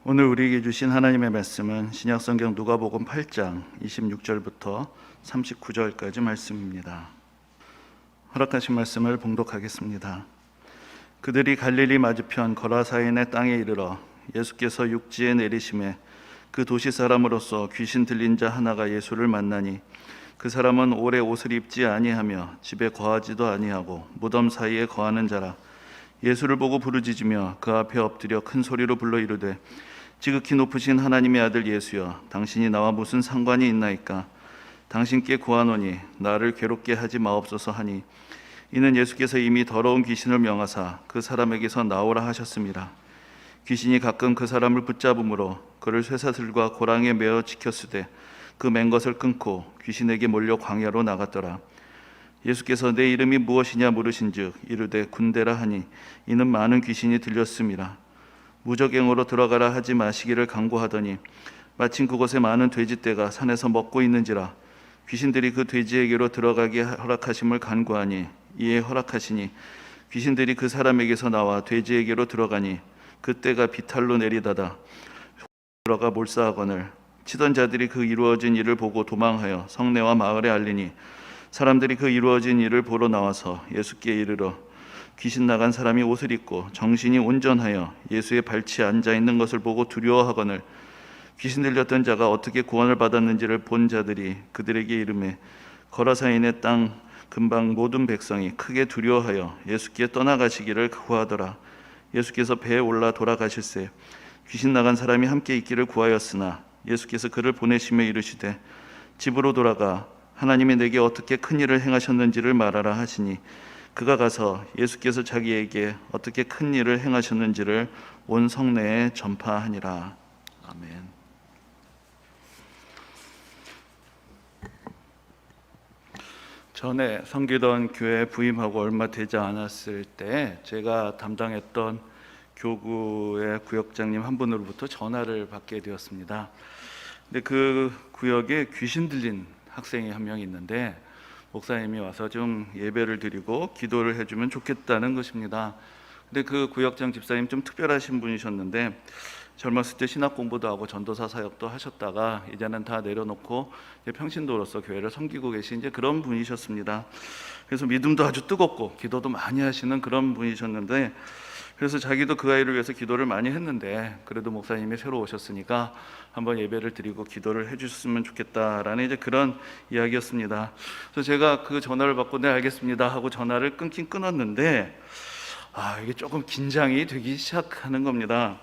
오늘 우리에게 주신 하나님의 말씀은 신약성경 누가복음 8장 26절부터 39절까지 말씀입니다. 허락하신 말씀을 봉독하겠습니다. 그들이 갈릴리 맞은편 거라사인의 땅에 이르러 예수께서 육지에 내리심에 그 도시 사람으로서 귀신 들린 자 하나가 예수를 만나니 그 사람은 오래 옷을 입지 아니하며 집에 거하지도 아니하고 무덤 사이에 거하는 자라. 예수를 보고 부르짖으며 그 앞에 엎드려 큰 소리로 불러 이르되 지극히 높으신 하나님의 아들 예수여, 당신이 나와 무슨 상관이 있나이까? 당신께 구하노니 나를 괴롭게 하지 마옵소서 하니, 이는 예수께서 이미 더러운 귀신을 명하사 그 사람에게서 나오라 하셨습니다. 귀신이 가끔 그 사람을 붙잡음으로 그를 쇠사슬과 고랑에 매어 지켰으되 그 맨 것을 끊고 귀신에게 몰려 광야로 나갔더라. 예수께서 내 이름이 무엇이냐 물으신즉 이르되 군대라 하니, 이는 많은 귀신이 들렸음이라. 무적행으로 들어가라 하지 마시기를 강구하더니 마침 그곳에 많은 돼지떼가 산에서 먹고 있는지라. 귀신들이 그 돼지에게로 들어가게 허락하심을 간구하니 이에 허락하시니 귀신들이 그 사람에게서 나와 돼지에게로 들어가니 그 떼가 비탈로 내리다다 들어가 몰사하거늘 치던 자들이 그 이루어진 일을 보고 도망하여 성내와 마을에 알리니, 사람들이 그 이루어진 일을 보러 나와서 예수께 이르러 귀신 나간 사람이 옷을 입고 정신이 온전하여 예수의 발치에 앉아 있는 것을 보고 두려워하거늘, 귀신 들렸던 자가 어떻게 구원을 받았는지를 본 자들이 그들에게 이르매 거라사인의 땅 근방 모든 백성이 크게 두려워하여 예수께 떠나가시기를 구하더라. 예수께서 배에 올라 돌아가실새 귀신 나간 사람이 함께 있기를 구하였으나 예수께서 그를 보내시며 이르시되 집으로 돌아가 하나님이 내게 어떻게 큰 일을 행하셨는지를 말하라 하시니, 그가 가서 예수께서 자기에게 어떻게 큰 일을 행하셨는지를 온 성내에 전파하니라. 아멘. 전에 섬기던 교회에 부임하고 얼마 되지 않았을 때 제가 담당했던 교구의 구역장님 한 분으로부터 전화를 받게 되었습니다. 근데 그 구역에 귀신 들린 학생이 한 명 있는데 목사님이 와서 좀 예배를 드리고 기도를 해주면 좋겠다는 것입니다. 근데 그 구역장 집사님 좀 특별하신 분이셨는데 젊었을 때 신학 공부도 하고 전도사 사역도 하셨다가 이제는 다 내려놓고 이제 평신도로서 교회를 섬기고 계신 이제 그런 분이셨습니다. 그래서 믿음도 아주 뜨겁고 기도도 많이 하시는 그런 분이셨는데, 그래서 자기도 그 아이를 위해서 기도를 많이 했는데 그래도 목사님이 새로 오셨으니까 한번 예배를 드리고 기도를 해주셨으면 좋겠다라는 이제 그런 이야기였습니다. 그래서 제가 그 전화를 받고 네 알겠습니다 하고 전화를 끊긴 끊었는데 이게 조금 긴장이 되기 시작하는 겁니다.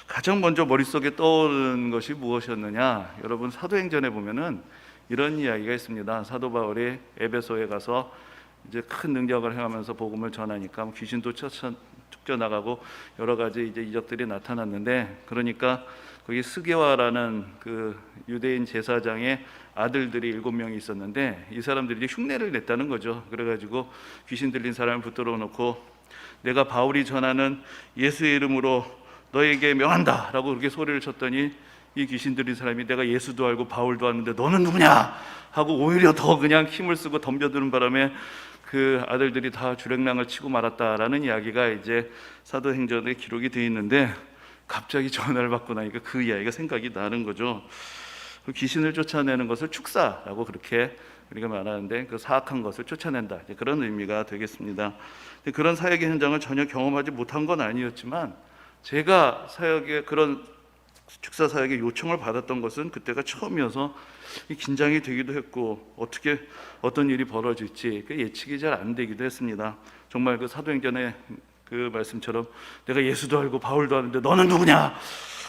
가장 먼저 머릿속에 떠오르는 것이 무엇이었느냐? 여러분 사도행전에 보면은 이런 이야기가 있습니다. 사도 바울이 에베소에 가서 이제 큰 능력을 행하면서 복음을 전하니까 귀신도 쫓겨나가고 여러 가지 이제 이적들이 나타났는데, 그러니까 거기 스게와라는 그 유대인 제사장의 아들들이 7명이 있었는데 이 사람들이 이제 흉내를 냈다는 거죠. 그래가지고 귀신 들린 사람을 붙들어 놓고 내가 바울이 전하는 예수의 이름으로 너에게 명한다 라고 그렇게 소리를 쳤더니 이 귀신 들린 사람이 내가 예수도 알고 바울도 아는데 너는 누구냐 하고 오히려 더 그냥 힘을 쓰고 덤벼드는 바람에 그 아들들이 다 주랭랑을 치고 말았다라는 이야기가 이제 사도행전에 기록이 되어 있는데, 갑자기 전화를 받고 나니까 그 이야기가 생각이 나는 거죠. 그 귀신을 쫓아내는 것을 축사라고 그렇게 우리가 말하는데 그 사악한 것을 쫓아낸다, 그런 의미가 되겠습니다. 그런 사역의 현장을 전혀 경험하지 못한 건 아니었지만 제가 사역의 그런 축사 사역의 요청을 받았던 것은 그때가 처음이어서 긴장이 되기도 했고 어떻게 어떤 일이 벌어질지 예측이 잘 안 되기도 했습니다. 정말 그 사도행전의 그 말씀처럼 내가 예수도 알고 바울도 아는데 너는 누구냐?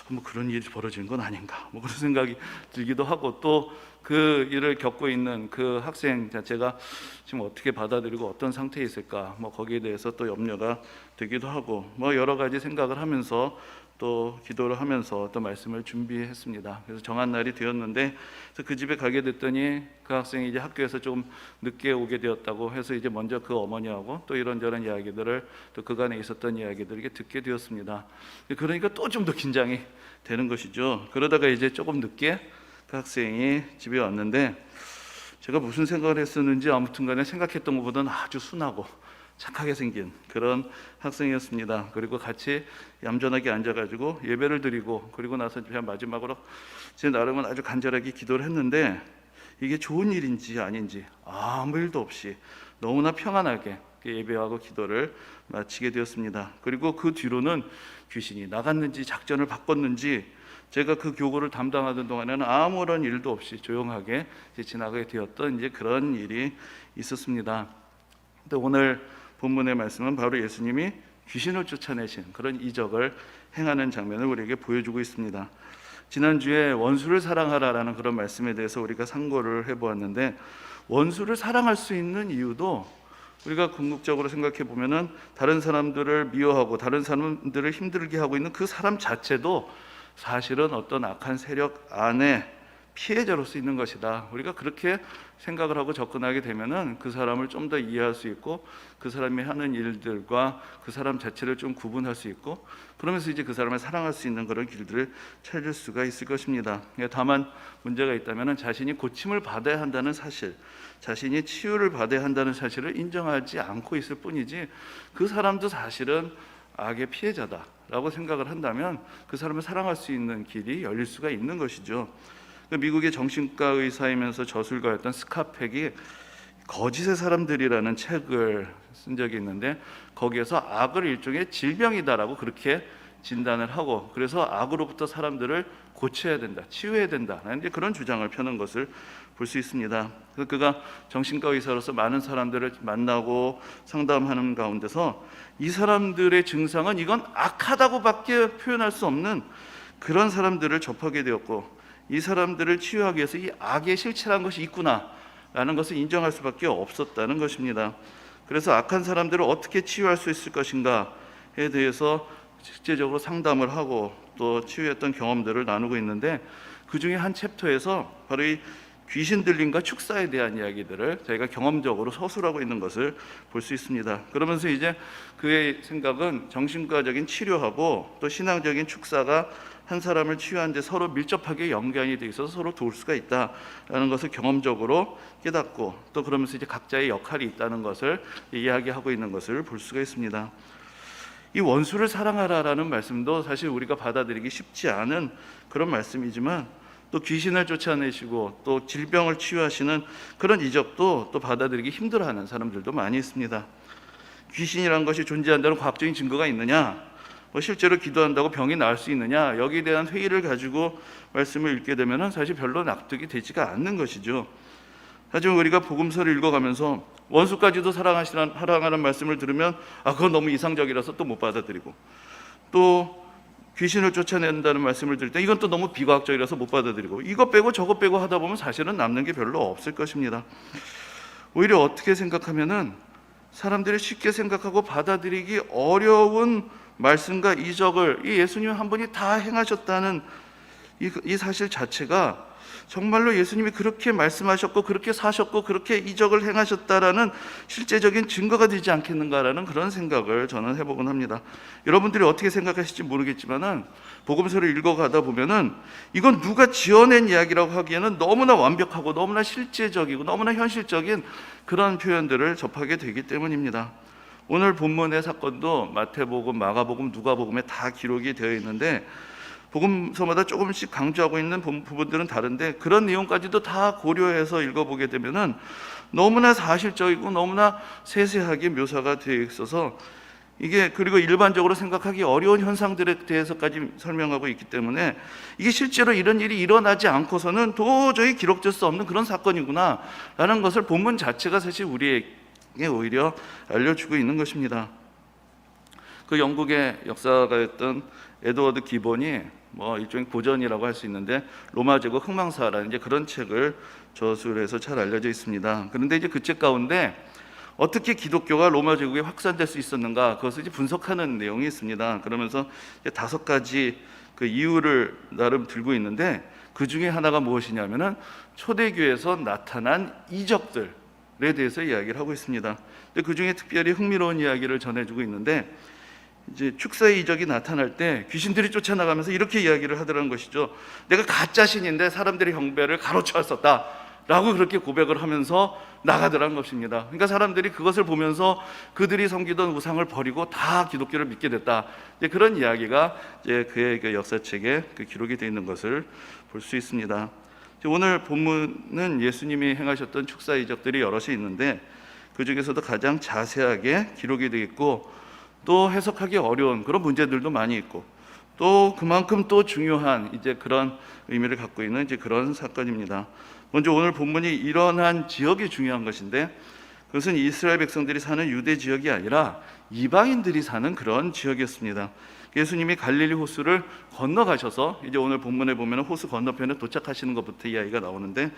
뭐 그런 일이 벌어지는 건 아닌가? 뭐 그런 생각이 들기도 하고, 또 그 일을 겪고 있는 그 학생 자체가 지금 어떻게 받아들이고 어떤 상태에 있을까? 뭐 거기에 대해서 또 염려가 되기도 하고, 뭐 여러 가지 생각을 하면서 또 기도를 하면서 또 말씀을 준비했습니다. 그래서 정한 날이 되었는데 그래서 그 집에 가게 됐더니 그 학생이 이제 학교에서 좀 늦게 오게 되었다고 해서 이제 먼저 그 어머니하고 또 이런저런 이야기들을 또 그간에 있었던 이야기들을 이렇게 듣게 되었습니다. 그러니까 또 좀 더 긴장이 되는 것이죠. 그러다가 이제 조금 늦게 그 학생이 집에 왔는데 제가 무슨 생각을 했었는지 아무튼 간에 생각했던 것보다는 아주 순하고 착하게 생긴 그런 학생이었습니다. 그리고 같이 얌전하게 앉아가지고 예배를 드리고, 그리고 나서 제가 마지막으로 제 나름은 아주 간절하게 기도를 했는데, 이게 좋은 일인지 아닌지 아무 일도 없이 너무나 평안하게 예배하고 기도를 마치게 되었습니다. 그리고 그 뒤로는 귀신이 나갔는지 작전을 바꿨는지 제가 그 교구를 담당하던 동안에는 아무런 일도 없이 조용하게 지나가게 되었던 그런 일이 있었습니다. 근데 오늘 본문의 말씀은 바로 예수님이 귀신을 쫓아내신 그런 이적을 행하는 장면을 우리에게 보여주고 있습니다. 지난주에 원수를 사랑하라라는 그런 말씀에 대해서 우리가 상고를 해보았는데, 원수를 사랑할 수 있는 이유도 우리가 궁극적으로 생각해 보면은 다른 사람들을 미워하고 다른 사람들을 힘들게 하고 있는 그 사람 자체도 사실은 어떤 악한 세력 안에 피해자로서 있는 것이다. 우리가 그렇게 생각을 하고 접근하게 되면은 그 사람을 좀 더 이해할 수 있고, 그 사람이 하는 일들과 그 사람 자체를 좀 구분할 수 있고, 그러면서 그 사람을 사랑할 수 있는 그런 길들을 찾을 수가 있을 것입니다. 다만 문제가 있다면은 자신이 고침을 받아야 한다는 사실, 자신이 치유를 받아야 한다는 사실을 인정하지 않고 있을 뿐이지, 그 사람도 사실은 악의 피해자다라고 생각을 한다면 그 사람을 사랑할 수 있는 길이 열릴 수가 있는 것이죠. 미국의 정신과 의사이면서 저술가였던 스카펙이 거짓의 사람들이라는 책을 쓴 적이 있는데, 거기에서 악을 일종의 질병이다라고 그렇게 진단을 하고, 그래서 악으로부터 사람들을 고쳐야 된다, 치유해야 된다라는 그런 주장을 펴는 것을 볼 수 있습니다. 그래서 그가 정신과 의사로서 많은 사람들을 만나고 상담하는 가운데서 이 사람들의 증상은 이건 악하다고밖에 표현할 수 없는 그런 사람들을 접하게 되었고, 이 사람들을 치유하기 위해서 이 악의 실체라는 것이 있구나라는 것을 인정할 수밖에 없었다는 것입니다. 그래서 악한 사람들을 어떻게 치유할 수 있을 것인가에 대해서 실제적으로 상담을 하고 또 치유했던 경험들을 나누고 있는데, 그 중에 한 챕터에서 바로 이 귀신 들림과 축사에 대한 이야기들을 저희가 경험적으로 서술하고 있는 것을 볼 수 있습니다. 그러면서 그의 생각은 정신과적인 치료하고 또 신앙적인 축사가 한 사람을 치유하는 데 서로 밀접하게 연관이 돼 있어서 서로 도울 수가 있다라는 것을 경험적으로 깨닫고, 또 그러면서 각자의 역할이 있다는 것을 이야기하고 있는 것을 볼 수가 있습니다. 이 원수를 사랑하라라는 말씀도 사실 우리가 받아들이기 쉽지 않은 그런 말씀이지만, 또 귀신을 쫓아내시고 또 질병을 치유하시는 그런 이적도 또 받아들이기 힘들어하는 사람들도 많이 있습니다. 귀신이라는 것이 존재한다는 과학적인 증거가 있느냐, 실제로 기도한다고 병이 나을 수 있느냐, 여기에 대한 회의를 가지고 말씀을 읽게 되면 사실 별로 납득이 되지가 않는 것이죠. 하지만 우리가 복음서를 읽어가면서 원수까지도 사랑하라는 말씀을 들으면 그건 너무 이상적이라서 또 못 받아들이고, 또 귀신을 쫓아낸다는 말씀을 들을 때 이건 또 너무 비과학적이라서 못 받아들이고, 이거 빼고 저거 빼고 하다 보면 사실은 남는 게 별로 없을 것입니다. 오히려 어떻게 생각하면은 사람들이 쉽게 생각하고 받아들이기 어려운 말씀과 이적을 이 예수님 한 분이 다 행하셨다는 이 사실 자체가 정말로 예수님이 그렇게 말씀하셨고 그렇게 사셨고 그렇게 이적을 행하셨다라는 실제적인 증거가 되지 않겠는가라는 그런 생각을 저는 해보곤 합니다. 여러분들이 어떻게 생각하실지 모르겠지만은 복음서를 읽어가다 보면은 이건 누가 지어낸 이야기라고 하기에는 너무나 완벽하고 너무나 실제적이고 너무나 현실적인 그런 표현들을 접하게 되기 때문입니다. 오늘 본문의 사건도 마태복음, 마가복음, 누가복음에 다 기록이 되어 있는데, 복음서마다 조금씩 강조하고 있는 부분들은 다른데 그런 내용까지도 다 고려해서 읽어보게 되면은 너무나 사실적이고 너무나 세세하게 묘사가 되어 있어서 그리고 일반적으로 생각하기 어려운 현상들에 대해서까지 설명하고 있기 때문에 이게 실제로 이런 일이 일어나지 않고서는 도저히 기록될 수 없는 그런 사건이구나 라는 것을 본문 자체가 사실 우리에게 오히려 알려주고 있는 것입니다. 그 영국의 역사가였던 에드워드 기본이 일종의 고전이라고 할 수 있는데 로마 제국 흥망사라는 그런 책을 저술해서 잘 알려져 있습니다. 그런데 그 책 가운데 어떻게 기독교가 로마 제국에 확산될 수 있었는가, 그것을 분석하는 내용이 있습니다. 그러면서 5가지 그 이유를 나름 들고 있는데, 그 중에 하나가 무엇이냐면은 초대교회에서 나타난 이적들에 대해서 이야기를 하고 있습니다. 그 중에 특별히 흥미로운 이야기를 전해주고 있는데, 축사의 이적이 나타날 때 귀신들이 쫓아나가면서 이렇게 이야기를 하더라는 것이죠. 내가 가짜 신인데 사람들의 경배를 가로채었었다 라고 그렇게 고백을 하면서 나가더란 것입니다. 그러니까 사람들이 그것을 보면서 그들이 섬기던 우상을 버리고 다 기독교를 믿게 됐다. 이제 그런 이야기가 이제 그의 그 역사책에 그 기록이 되어 있는 것을 볼 수 있습니다. 오늘 본문은 예수님이 행하셨던 축사 이적들이 여럿이 있는데 그 중에서도 가장 자세하게 기록이 되어 있고 또 해석하기 어려운 그런 문제들도 많이 있고 또 그만큼 또 중요한 이제 그런 의미를 갖고 있는 이제 그런 사건입니다. 먼저 오늘 본문이 일어난 지역이 중요한 것인데 그것은 이스라엘 백성들이 사는 유대 지역이 아니라 이방인들이 사는 그런 지역이었습니다. 예수님이 갈릴리 호수를 건너가셔서 이제 오늘 본문에 보면 호수 건너편에 도착하시는 것부터 이야기가 나오는데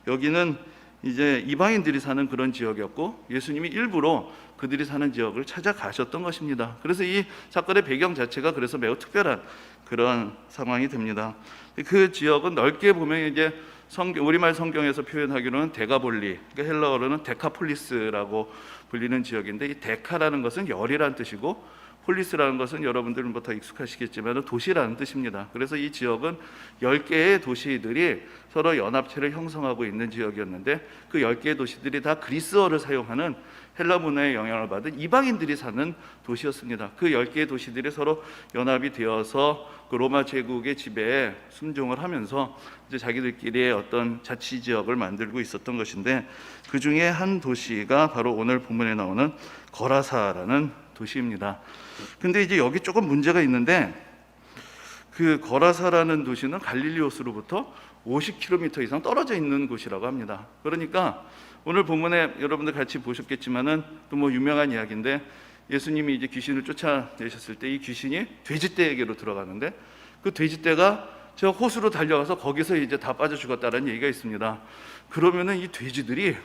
여기는 이제 이방인들이 사는 그런 지역이었고 예수님이 일부러 그들이 사는 지역을 찾아가셨던 것입니다. 그래서 이 사건의 배경 자체가 그래서 매우 특별한 그런 상황이 됩니다. 그 지역은 넓게 보면 이제 우리말 성경에서 표현하기로는 데가볼리, 그러니까 헬라어로는 데카폴리스라고 불리는 지역인데 이 데카라는 것은 열이라는 뜻이고 폴리스라는 것은 여러분들은 뭐 더 익숙하시겠지만 도시라는 뜻입니다. 그래서 이 지역은 10개의 도시들이 서로 연합체를 형성하고 있는 지역이었는데 그 10개의 도시들이 다 그리스어를 사용하는 헬라 문화의 영향을 받은 이방인들이 사는 도시였습니다. 그 10개의 도시들이 서로 연합이 되어서 그 로마 제국의 지배에 순종을 하면서 이제 자기들끼리의 어떤 자치 지역을 만들고 있었던 것인데 그 중에 한 도시가 바로 오늘 본문에 나오는 거라사라는 도시입니다. 근데 이제 여기 조금 문제가 있는데 그 거라사라는 도시는 갈릴리 호수로부터 50km 이상 떨어져 있는 곳이라고 합니다. 그러니까 오늘 본문에 여러분들 같이 보셨겠지만은 또 뭐 유명한 이야기인데 예수님이 이제 귀신을 쫓아내셨을 때 이 귀신이 돼지떼에게로 들어가는데 그 돼지떼가 저 호수로 달려가서 거기서 이제 다 빠져 죽었다는 얘기가 있습니다. 그러면은 이 돼지들이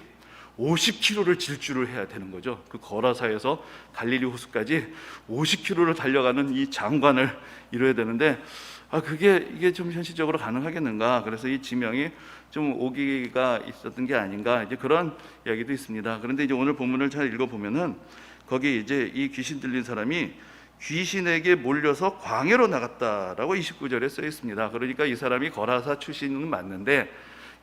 50km를 질주를 해야 되는 거죠. 그 거라사에서 갈릴리 호수까지 50km를 달려가는 이 장관을 이뤄야 되는데 이게 좀 현실적으로 가능하겠는가? 그래서 이 지명이 좀 오기가 있었던 게 아닌가? 이제 그런 이야기도 있습니다. 그런데 이제 오늘 본문을 잘 읽어보면은 거기 이제 이 귀신 들린 사람이 귀신에게 몰려서 광야로 나갔다라고 29절에 써 있습니다. 그러니까 이 사람이 거라사 출신은 맞는데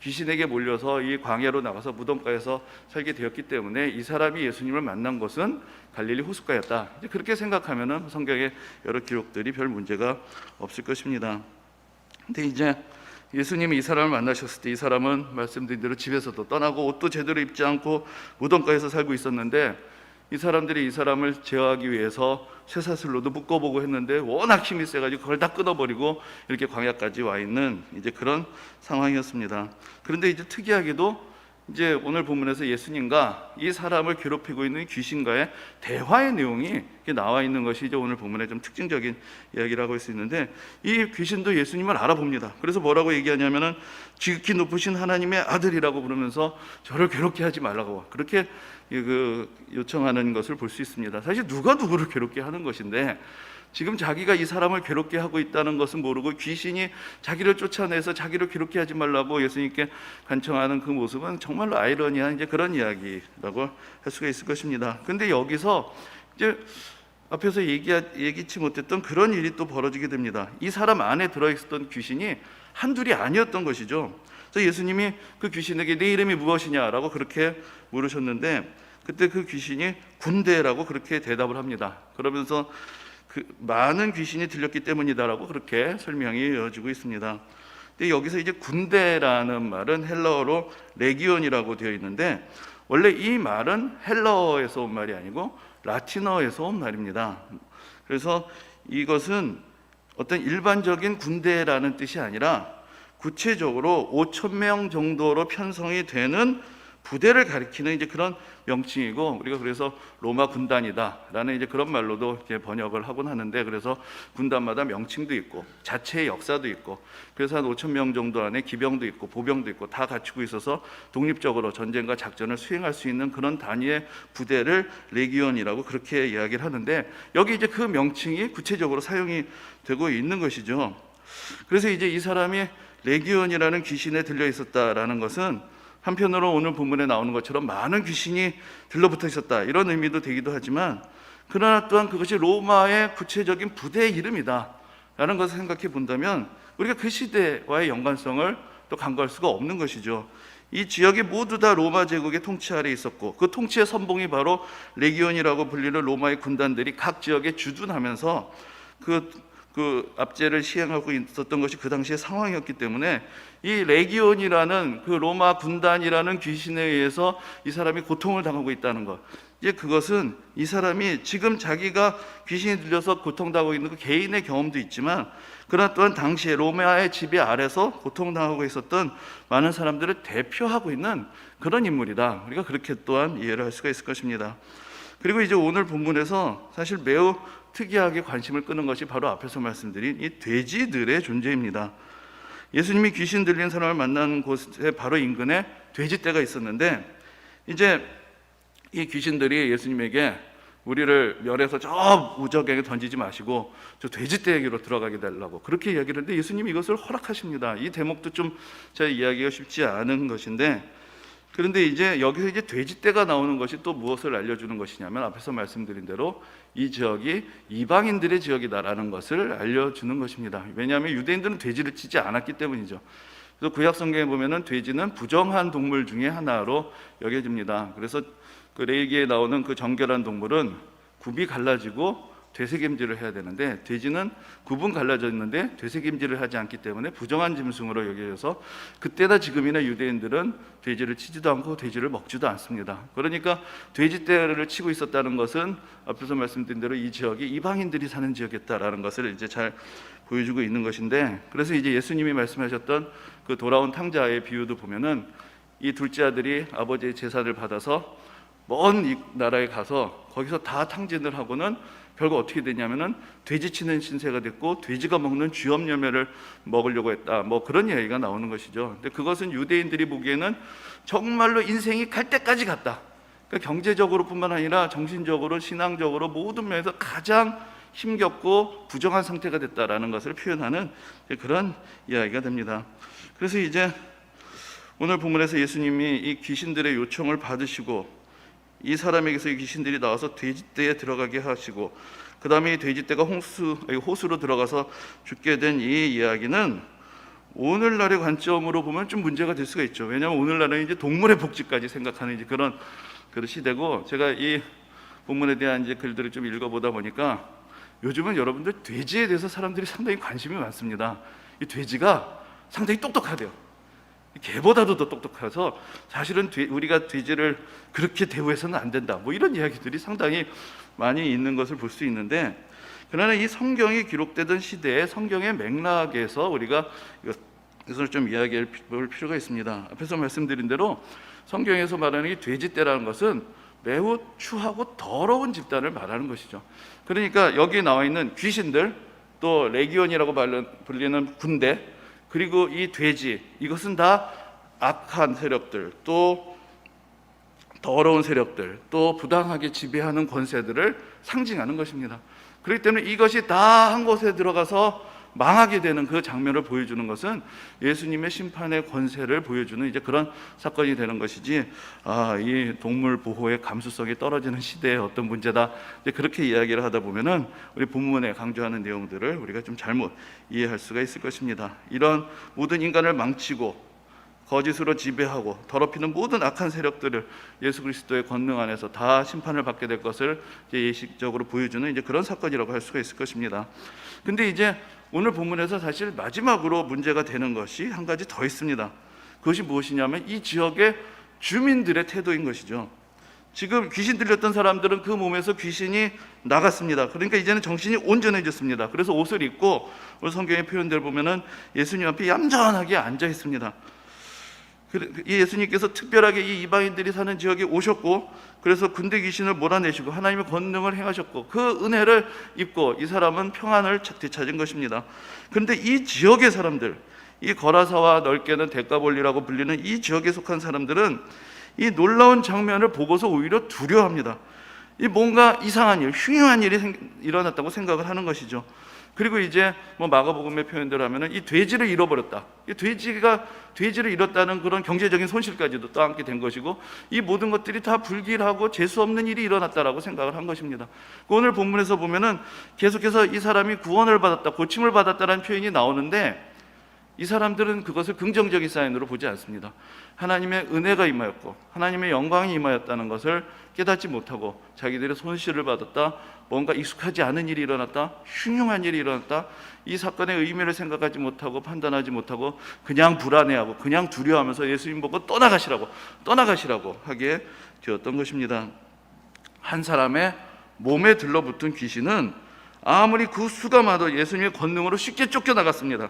귀신에게 몰려서 이 광야로 나가서 무덤가에서 살게 되었기 때문에 이 사람이 예수님을 만난 곳은 갈릴리 호숫가였다. 이제 그렇게 생각하면은 성경의 여러 기록들이 별 문제가 없을 것입니다. 근데 이제 예수님이 이 사람을 만나셨을 때 이 사람은 말씀드린 대로 집에서도 떠나고 옷도 제대로 입지 않고 무덤가에서 살고 있었는데 이 사람들이 이 사람을 제어하기 위해서 쇠사슬로도 묶어보고 했는데 워낙 힘이 세가지고 그걸 다 끊어버리고 이렇게 광야까지 와 있는 이제 그런 상황이었습니다. 그런데 이제 특이하게도 이제 오늘 본문에서 예수님과 이 사람을 괴롭히고 있는 귀신과의 대화의 내용이 나와 있는 것이 이제 오늘 본문의 좀 특징적인 이야기라고 할 수 있는데 이 귀신도 예수님을 알아봅니다. 그래서 뭐라고 얘기하냐면은 지극히 높으신 하나님의 아들이라고 부르면서 저를 괴롭게 하지 말라고 그렇게 요청하는 것을 볼 수 있습니다. 사실 누가 누구를 괴롭게 하는 것인데 지금 자기가 이 사람을 괴롭게 하고 있다는 것은 모르고 귀신이 자기를 쫓아내서 자기를 괴롭게 하지 말라고 예수님께 간청하는 그 모습은 정말로 아이러니한 이제 그런 이야기라고 할 수가 있을 것입니다. 근데 여기서 이제 앞에서 얘기치 못했던 그런 일이 또 벌어지게 됩니다. 이 사람 안에 들어있었던 귀신이 한둘이 아니었던 것이죠. 그래서 예수님이 그 귀신에게 내 이름이 무엇이냐라고 그렇게 물으셨는데 그때 그 귀신이 군대라고 그렇게 대답을 합니다. 그러면서 그 많은 귀신이 들렸기 때문이다라고 그렇게 설명이 이어지고 있습니다. 근데 여기서 이제 군대라는 말은 헬라어로 레기온이라고 되어 있는데 원래 이 말은 헬라어에서 온 말이 아니고 라틴어에서 온 말입니다. 그래서 이것은 어떤 일반적인 군대라는 뜻이 아니라 구체적으로 5,000명 정도로 편성이 되는 부대를 가리키는 이제 그런 명칭이고 우리가 그래서 로마 군단이다라는 이제 그런 말로도 이제 번역을 하곤 하는데 그래서 군단마다 명칭도 있고 자체의 역사도 있고 그래서 한 5,000명 정도 안에 기병도 있고 보병도 있고 다 갖추고 있어서 독립적으로 전쟁과 작전을 수행할 수 있는 그런 단위의 부대를 레기온이라고 그렇게 이야기를 하는데 여기 이제 그 명칭이 구체적으로 사용이 되고 있는 것이죠. 그래서 이제 이 사람이 레기온이라는 귀신에 들려 있었다라는 것은 한편으로 오늘 본문에 나오는 것처럼 많은 귀신이 들러붙어 있었다 이런 의미도 되기도 하지만 그러나 또한 그것이 로마의 구체적인 부대의 이름이다 라는 것을 생각해 본다면 우리가 그 시대와의 연관성을 또 간과할 수가 없는 것이죠. 이 지역이 모두 다 로마 제국의 통치 아래 있었고, 그 통치의 선봉이 바로 레기온이라고 불리는 로마의 군단들이 각 지역에 주둔하면서 그 압제를 시행하고 있었던 것이 그 당시의 상황이었기 때문에, 이 레기온이라는 그 로마 군단이라는 귀신에 의해서 이 사람이 고통을 당하고 있다는 것, 이제 그것은 이 사람이 지금 자기가 귀신이 들려서 고통당하고 있는 그 개인의 경험도 있지만, 그러나 또한 당시에 로마의 지배 아래서 고통당하고 있었던 많은 사람들을 대표하고 있는 그런 인물이다. 우리가 그렇게 또한 이해를 할 수가 있을 것입니다. 그리고 이제 오늘 본문에서 사실 매우 특이하게 관심을 끄는 것이 바로 앞에서 말씀드린 이 돼지들의 존재입니다. 예수님이 귀신 들린 사람을 만나는 곳에 바로 인근에 돼지떼가 있었는데, 이제 이 귀신들이 예수님에게 우리를 멸해서 저 우저갱에 던지지 마시고 저 돼지떼에게로 들어가게 달라고 그렇게 이야기를 했는데, 예수님이 이것을 허락하십니다. 이 대목도 좀 제가 이야기가 쉽지 않은 것인데, 그런데 이제 여기서 이제 돼지떼가 나오는 것이 또 무엇을 알려주는 것이냐면, 앞에서 말씀드린 대로 이 지역이 이방인들의 지역이다라는 것을 알려주는 것입니다. 왜냐하면 유대인들은 돼지를 치지 않았기 때문이죠. 그래서 구약 성경에 보면은 돼지는 부정한 동물 중에 하나로 여겨집니다. 그래서 그 레위기에 나오는 그 정결한 동물은 굽이 갈라지고 되새김질을 해야 되는데, 돼지는 굽은 갈라져 있는데 되새김질을 하지 않기 때문에 부정한 짐승으로 여겨져서 그때나 지금이나 유대인들은 돼지를 치지도 않고 돼지를 먹지도 않습니다. 그러니까 돼지떼를 치고 있었다는 것은 앞에서 말씀드린 대로 이 지역이 이방인들이 사는 지역이었다라는 것을 이제 잘 보여주고 있는 것인데, 그래서 이제 예수님이 말씀하셨던 그 돌아온 탕자의 비유도 보면은 이 둘째 아들이 아버지의 제사를 받아서 먼 이 나라에 가서 거기서 다 탕진을 하고는 결국 어떻게 되냐면은 돼지 치는 신세가 됐고 돼지가 먹는 쥐염염매를 먹으려고 했다, 뭐 그런 이야기가 나오는 것이죠. 근데 그것은 유대인들이 보기에는 정말로 인생이 갈 때까지 갔다. 그러니까 경제적으로뿐만 아니라 정신적으로, 신앙적으로 모든 면에서 가장 힘겹고 부정한 상태가 됐다라는 것을 표현하는 그런 이야기가 됩니다. 그래서 이제 오늘 본문에서 예수님이 이 귀신들의 요청을 받으시고 이 사람에게서 이 귀신들이 나와서 돼지떼에 들어가게 하시고, 그 다음에 이 돼지떼가 호수로 들어가서 죽게 된 이 이야기는 오늘날의 관점으로 보면 좀 문제가 될 수가 있죠. 왜냐하면 오늘날은 이제 동물의 복지까지 생각하는 이제 그런 시대고, 제가 이 본문에 대한 이제 글들을 좀 읽어보다 보니까 요즘은 여러분들 돼지에 대해서 사람들이 상당히 관심이 많습니다. 이 돼지가 상당히 똑똑하대요. 개보다도 더 똑똑해서 사실은 우리가 돼지를 그렇게 대우해서는 안 된다, 뭐 이런 이야기들이 상당히 많이 있는 것을 볼 수 있는데, 그러나 이 성경이 기록되던 시대의 성경의 맥락에서 우리가 이것을 좀 이야기해 볼 필요가 있습니다. 앞에서 말씀드린 대로 성경에서 말하는 이 돼지떼라는 것은 매우 추하고 더러운 집단을 말하는 것이죠. 그러니까 여기 나와 있는 귀신들, 또 레기온이라고 불리는 군대, 그리고 이 돼지, 이것은 다 악한 세력들, 또 더러운 세력들, 또 부당하게 지배하는 권세들을 상징하는 것입니다. 그렇기 때문에 이것이 다 한 곳에 들어가서 망하게 되는 그 장면을 보여주는 것은 예수님의 심판의 권세를 보여주는 이제 그런 사건이 되는 것이지, 이 동물 보호의 감수성이 떨어지는 시대의 어떤 문제다, 이제 그렇게 이야기를 하다 보면은 우리 본문에 강조하는 내용들을 우리가 좀 잘못 이해할 수가 있을 것입니다. 이런 모든 인간을 망치고 거짓으로 지배하고 더럽히는 모든 악한 세력들을 예수 그리스도의 권능 안에서 다 심판을 받게 될 것을 이제 예식적으로 보여주는 이제 그런 사건이라고 할 수가 있을 것입니다. 근데 이제 오늘 본문에서 사실 마지막으로 문제가 되는 것이 한 가지 더 있습니다. 그것이 무엇이냐면 이 지역의 주민들의 태도인 것이죠. 지금 귀신 들렸던 사람들은 그 몸에서 귀신이 나갔습니다. 그러니까 이제는 정신이 온전해졌습니다. 그래서 옷을 입고 오늘 성경의 표현대로 보면은 예수님 앞에 얌전하게 앉아 있습니다. 예수님께서 특별하게 이 이방인들이 사는 지역에 오셨고, 그래서 군대 귀신을 몰아내시고 하나님의 권능을 행하셨고, 그 은혜를 입고 이 사람은 평안을 되찾은 것입니다. 그런데 이 지역의 사람들, 이 거라사와 넓게는 데까볼리라고 불리는 이 지역에 속한 사람들은 이 놀라운 장면을 보고서 오히려 두려워합니다. 이 뭔가 이상한 일, 흉흉한 일이 일어났다고 생각을 하는 것이죠. 그리고 이제 뭐 마가복음의 표현대로 하면은 이 돼지를 잃어버렸다. 이 돼지를 잃었다는 그런 경제적인 손실까지도 떠안게 된 것이고, 이 모든 것들이 다 불길하고 재수 없는 일이 일어났다라고 생각을 한 것입니다. 오늘 본문에서 보면은 계속해서 이 사람이 구원을 받았다, 고침을 받았다라는 표현이 나오는데, 이 사람들은 그것을 긍정적인 사인으로 보지 않습니다. 하나님의 은혜가 임하였고 하나님의 영광이 임하였다는 것을 깨닫지 못하고 자기들의 손실을 받았다, 뭔가 익숙하지 않은 일이 일어났다, 흉흉한 일이 일어났다, 이 사건의 의미를 생각하지 못하고 판단하지 못하고 그냥 불안해하고 그냥 두려워하면서 예수님 보고 떠나가시라고 하게 되었던 것입니다. 한 사람의 몸에 들러붙은 귀신은 아무리 그 수가 많아도 예수님의 권능으로 쉽게 쫓겨나갔습니다.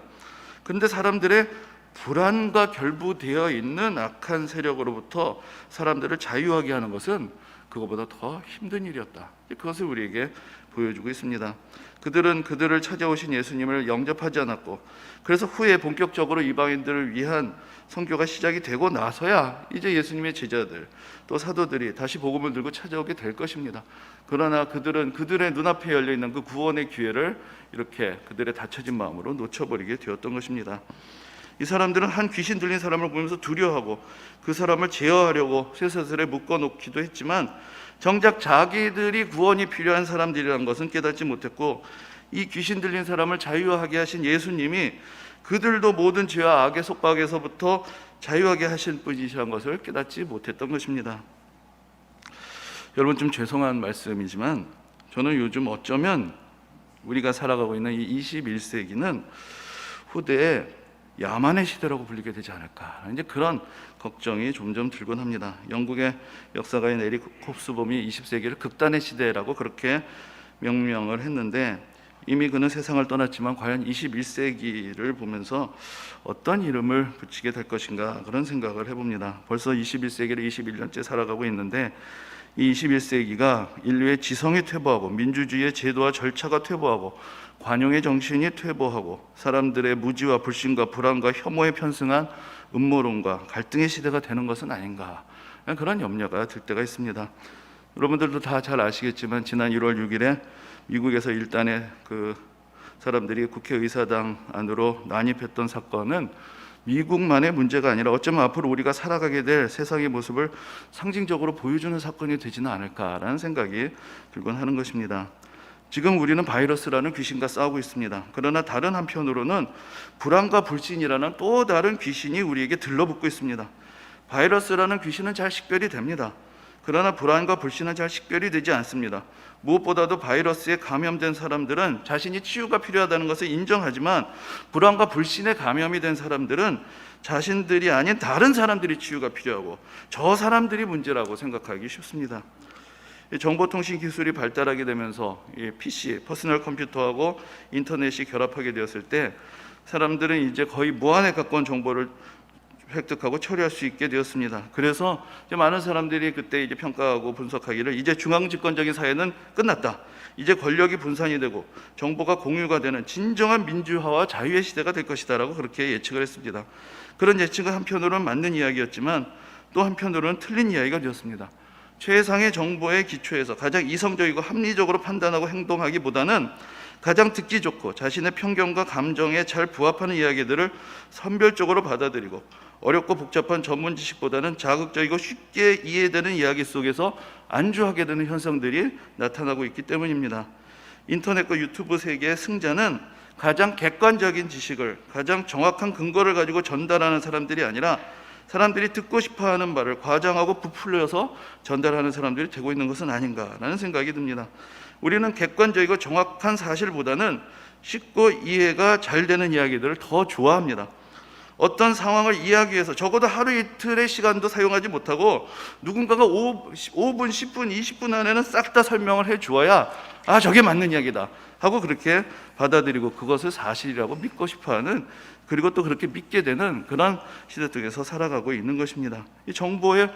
그런데 사람들의 불안과 결부되어 있는 악한 세력으로부터 사람들을 자유하게 하는 것은 그것보다 더 힘든 일이었다. 그것을 우리에게 보여주고 있습니다. 그들은 그들을 찾아오신 예수님을 영접하지 않았고, 그래서 후에 본격적으로 이방인들을 위한 선교가 시작이 되고 나서야 이제 예수님의 제자들 또 사도들이 다시 복음을 들고 찾아오게 될 것입니다. 그러나 그들은 그들의 눈앞에 열려있는 그 구원의 기회를 이렇게 그들의 닫혀진 마음으로 놓쳐버리게 되었던 것입니다. 이 사람들은 한 귀신 들린 사람을 보면서 두려워하고 그 사람을 제어하려고 쇠사슬에 묶어놓기도 했지만 정작 자기들이 구원이 필요한 사람들이라는 것은 깨닫지 못했고, 이 귀신 들린 사람을 자유하게 하신 예수님이 그들도 모든 죄와 악의 속박에서부터 자유하게 하신 분이시라는 것을 깨닫지 못했던 것입니다. 여러분, 좀 죄송한 말씀이지만 저는 요즘 어쩌면 우리가 살아가고 있는 이 21세기는 후대에 야만의 시대라고 불리게 되지 않을까, 이제 그런 걱정이 점점 들곤 합니다. 영국의 역사가인 에릭 홉스봄이 20세기를 극단의 시대라고 그렇게 명명을 했는데, 이미 그는 세상을 떠났지만 과연 21세기를 보면서 어떤 이름을 붙이게 될 것인가, 그런 생각을 해봅니다. 벌써 21세기를 21년째 살아가고 있는데, 이 21세기가 인류의 지성이 퇴보하고 민주주의의 제도와 절차가 퇴보하고 관용의 정신이 퇴보하고 사람들의 무지와 불신과 불안과 혐오에 편승한 음모론과 갈등의 시대가 되는 것은 아닌가, 그런 염려가 들 때가 있습니다. 여러분들도 다 잘 아시겠지만 지난 1월 6일에 미국에서 일단의 그 사람들이 국회의사당 안으로 난입했던 사건은 미국만의 문제가 아니라 어쩌면 앞으로 우리가 살아가게 될 세상의 모습을 상징적으로 보여주는 사건이 되지는 않을까라는 생각이 들곤 하는 것입니다. 지금 우리는 바이러스라는 귀신과 싸우고 있습니다. 그러나 다른 한편으로는 불안과 불신이라는 또 다른 귀신이 우리에게 들러붙고 있습니다. 바이러스라는 귀신은 잘 식별이 됩니다. 그러나 불안과 불신은 잘 식별이 되지 않습니다. 무엇보다도 바이러스에 감염된 사람들은 자신이 치유가 필요하다는 것을 인정하지만, 불안과 불신에 감염이 된 사람들은 자신들이 아닌 다른 사람들이 치유가 필요하고 저 사람들이 문제라고 생각하기 쉽습니다. 정보통신 기술이 발달하게 되면서 PC, 퍼스널 컴퓨터하고 인터넷이 결합하게 되었을 때 사람들은 이제 거의 무한에 가까운 정보를 획득하고 처리할 수 있게 되었습니다. 그래서 이제 많은 사람들이 그때 이제 평가하고 분석하기를, 이제 중앙집권적인 사회는 끝났다, 이제 권력이 분산이 되고 정보가 공유가 되는 진정한 민주화와 자유의 시대가 될 것이다라고 그렇게 예측을 했습니다. 그런 예측은 한편으로는 맞는 이야기였지만 또 한편으로는 틀린 이야기가 되었습니다. 최상의 정보의 기초에서 가장 이성적이고 합리적으로 판단하고 행동하기보다는 가장 듣기 좋고 자신의 편견과 감정에 잘 부합하는 이야기들을 선별적으로 받아들이고 어렵고 복잡한 전문 지식보다는 자극적이고 쉽게 이해되는 이야기 속에서 안주하게 되는 현상들이 나타나고 있기 때문입니다. 인터넷과 유튜브 세계의 승자는 가장 객관적인 지식을, 가장 정확한 근거를 가지고 전달하는 사람들이 아니라 사람들이 듣고 싶어하는 말을 과장하고 부풀려서 전달하는 사람들이 되고 있는 것은 아닌가라는 생각이 듭니다. 우리는 객관적이고 정확한 사실보다는 쉽고 이해가 잘 되는 이야기들을 더 좋아합니다. 어떤 상황을 이해하기 위해서 적어도 하루 이틀의 시간도 사용하지 못하고 누군가가 5분, 10분, 20분 안에는 싹 다 설명을 해 주어야 아, 저게 맞는 이야기다 하고 그렇게 받아들이고 그것을 사실이라고 믿고 싶어하는, 그리고 또 그렇게 믿게 되는 그런 시대 속에서 살아가고 있는 것입니다. 이 정보에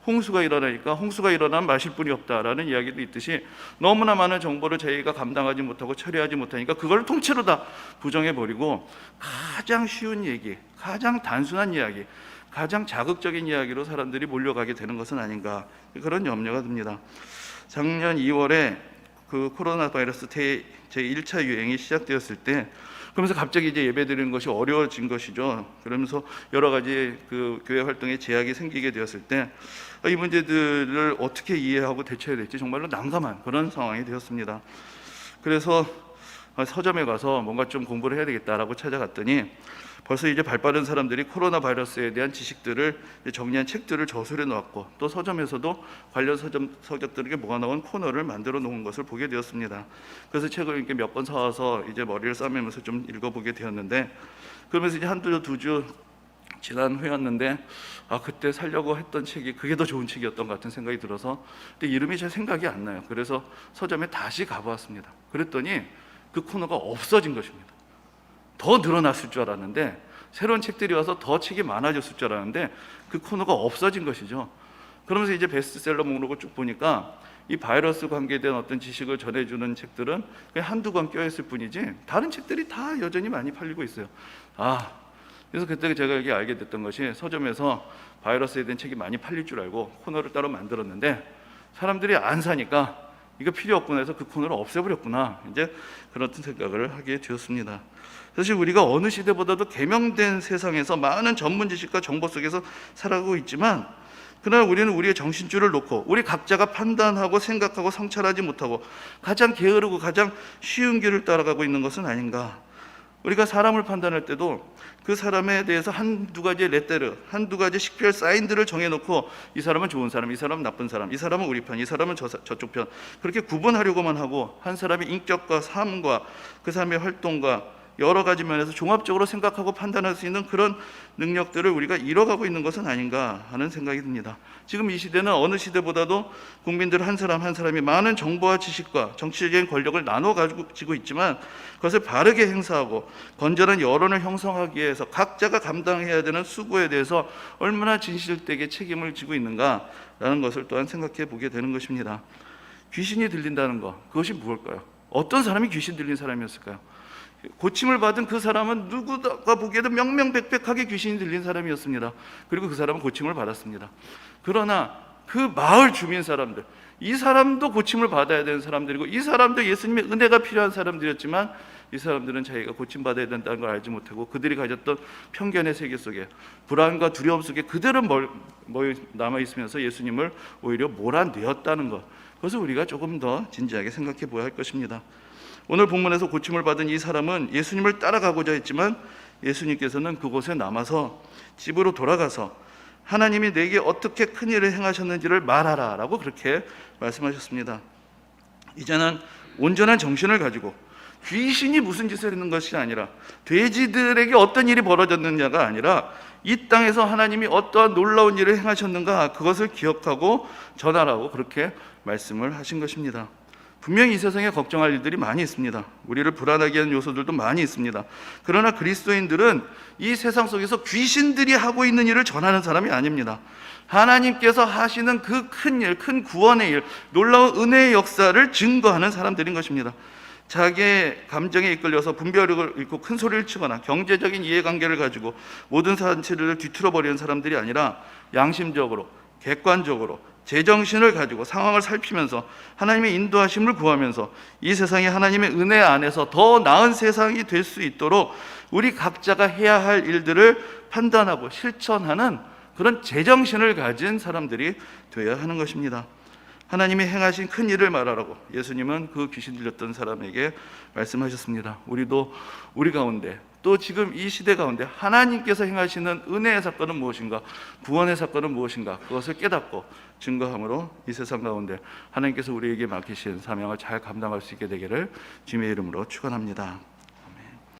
홍수가 일어나니까 홍수가 일어나면 마실 분이 없다라는 이야기도 있듯이 너무나 많은 정보를 저희가 감당하지 못하고 처리하지 못하니까 그걸 통째로 다 부정해버리고 가장 쉬운 얘기, 가장 단순한 이야기, 가장 자극적인 이야기로 사람들이 몰려가게 되는 것은 아닌가, 그런 염려가 듭니다. 작년 2월에 그 코로나 바이러스 제1차 유행이 시작되었을 때, 그러면서 갑자기 이제 예배드리는 것이 어려워진 것이죠. 그러면서 여러 가지 그 교회 활동에 제약이 생기게 되었을 때 이 문제들을 어떻게 이해하고 대처해야 될지 정말로 난감한 그런 상황이 되었습니다. 그래서 서점에 가서 뭔가 좀 공부를 해야 되겠다라고 찾아갔더니 벌써 이제 발빠른 사람들이 코로나 바이러스에 대한 지식들을 정리한 책들을 저술해 놓았고, 또 서점에서도 관련 서적들에게 모아놓은 코너를 만들어 놓은 것을 보게 되었습니다. 그래서 책을 이렇게 몇 권 사와서 이제 머리를 싸매면서 좀 읽어보게 되었는데, 그러면서 이제 한두 주 지난 후였는데, 그때 살려고 했던 책이 그게 더 좋은 책이었던 것 같은 생각이 들어서, 근데 이름이 제 생각이 안 나요. 그래서 서점에 다시 가보았습니다. 그랬더니 그 코너가 없어진 것입니다. 더 늘어났을 줄 알았는데, 새로운 책들이 와서 더 책이 많아졌을 줄 알았는데 그 코너가 없어진 것이죠. 그러면서 이제 베스트셀러 목록을 쭉 보니까 이 바이러스 관계된 어떤 지식을 전해주는 책들은 그냥 한두 권 껴있을 뿐이지 다른 책들이 다 여전히 많이 팔리고 있어요. 그래서 그때 제가 여기 알게 됐던 것이, 서점에서 바이러스에 대한 책이 많이 팔릴 줄 알고 코너를 따로 만들었는데 사람들이 안 사니까 이거 필요 없구나 해서 그 코너를 없애버렸구나, 이제 그런 생각을 하게 되었습니다. 사실 우리가 어느 시대보다도 개명된 세상에서 많은 전문 지식과 정보 속에서 살아가고 있지만, 그러나 우리는 우리의 정신줄을 놓고 우리 각자가 판단하고 생각하고 성찰하지 못하고 가장 게으르고 가장 쉬운 길을 따라가고 있는 것은 아닌가. 우리가 사람을 판단할 때도 그 사람에 대해서 한두 가지 레테르, 한두 가지 식별 사인들을 정해놓고 이 사람은 좋은 사람, 이 사람은 나쁜 사람, 이 사람은 우리 편, 이 사람은 저쪽 편, 그렇게 구분하려고만 하고 한 사람의 인격과 삶과 그 사람의 활동과 여러 가지 면에서 종합적으로 생각하고 판단할 수 있는 그런 능력들을 우리가 잃어가고 있는 것은 아닌가 하는 생각이 듭니다. 지금 이 시대는 어느 시대보다도 국민들 한 사람 한 사람이 많은 정보와 지식과 정치적인 권력을 나눠 가지고 있지만, 그것을 바르게 행사하고 건전한 여론을 형성하기 위해서 각자가 감당해야 되는 수고에 대해서 얼마나 진실되게 책임을 지고 있는가라는 것을 또한 생각해 보게 되는 것입니다. 귀신이 들린다는 것, 그것이 무엇일까요? 어떤 사람이 귀신 들린 사람이었을까요? 고침을 받은 그 사람은 누구가 보기에도 명명백백하게 귀신이 들린 사람이었습니다. 그리고 그 사람은 고침을 받았습니다. 그러나 그 마을 주민 사람들, 이 사람도 고침을 받아야 되는 사람들이고 이 사람도 예수님의 은혜가 필요한 사람들이었지만, 이 사람들은 자기가 고침받아야 된다는 걸 알지 못하고 그들이 가졌던 편견의 세계 속에, 불안과 두려움 속에 그대로 남아있으면서 예수님을 오히려 몰아내었다는 것, 그것을 우리가 조금 더 진지하게 생각해 보아야 할 것입니다. 오늘 본문에서 고침을 받은 이 사람은 예수님을 따라가고자 했지만 예수님께서는 그곳에 남아서 집으로 돌아가서 하나님이 내게 어떻게 큰 일을 행하셨는지를 말하라 라고 그렇게 말씀하셨습니다. 이제는 온전한 정신을 가지고 귀신이 무슨 짓을 했는 것이 아니라, 돼지들에게 어떤 일이 벌어졌느냐가 아니라 이 땅에서 하나님이 어떠한 놀라운 일을 행하셨는가, 그것을 기억하고 전하라고 그렇게 말씀을 하신 것입니다. 분명히 이 세상에 걱정할 일들이 많이 있습니다. 우리를 불안하게 하는 요소들도 많이 있습니다. 그러나 그리스도인들은 이 세상 속에서 귀신들이 하고 있는 일을 전하는 사람이 아닙니다. 하나님께서 하시는 그 큰 일, 큰 구원의 일, 놀라운 은혜의 역사를 증거하는 사람들인 것입니다. 자기의 감정에 이끌려서 분별력을 잃고 큰 소리를 치거나 경제적인 이해관계를 가지고 모든 사실을 뒤틀어버리는 사람들이 아니라 양심적으로, 객관적으로 제정신을 가지고 상황을 살피면서 하나님의 인도하심을 구하면서 이 세상이 하나님의 은혜 안에서 더 나은 세상이 될 수 있도록 우리 각자가 해야 할 일들을 판단하고 실천하는 그런 제정신을 가진 사람들이 되어야 하는 것입니다. 하나님이 행하신 큰 일을 말하라고 예수님은 그 귀신 들렸던 사람에게 말씀하셨습니다. 우리도 우리 가운데, 또 지금 이 시대 가운데 하나님께서 행하시는 은혜의 사건은 무엇인가, 구원의 사건은 무엇인가, 그것을 깨닫고 증거함으로 이 세상 가운데 하나님께서 우리에게 맡기신 사명을 잘 감당할 수 있게 되기를 주님의 이름으로 축원합니다.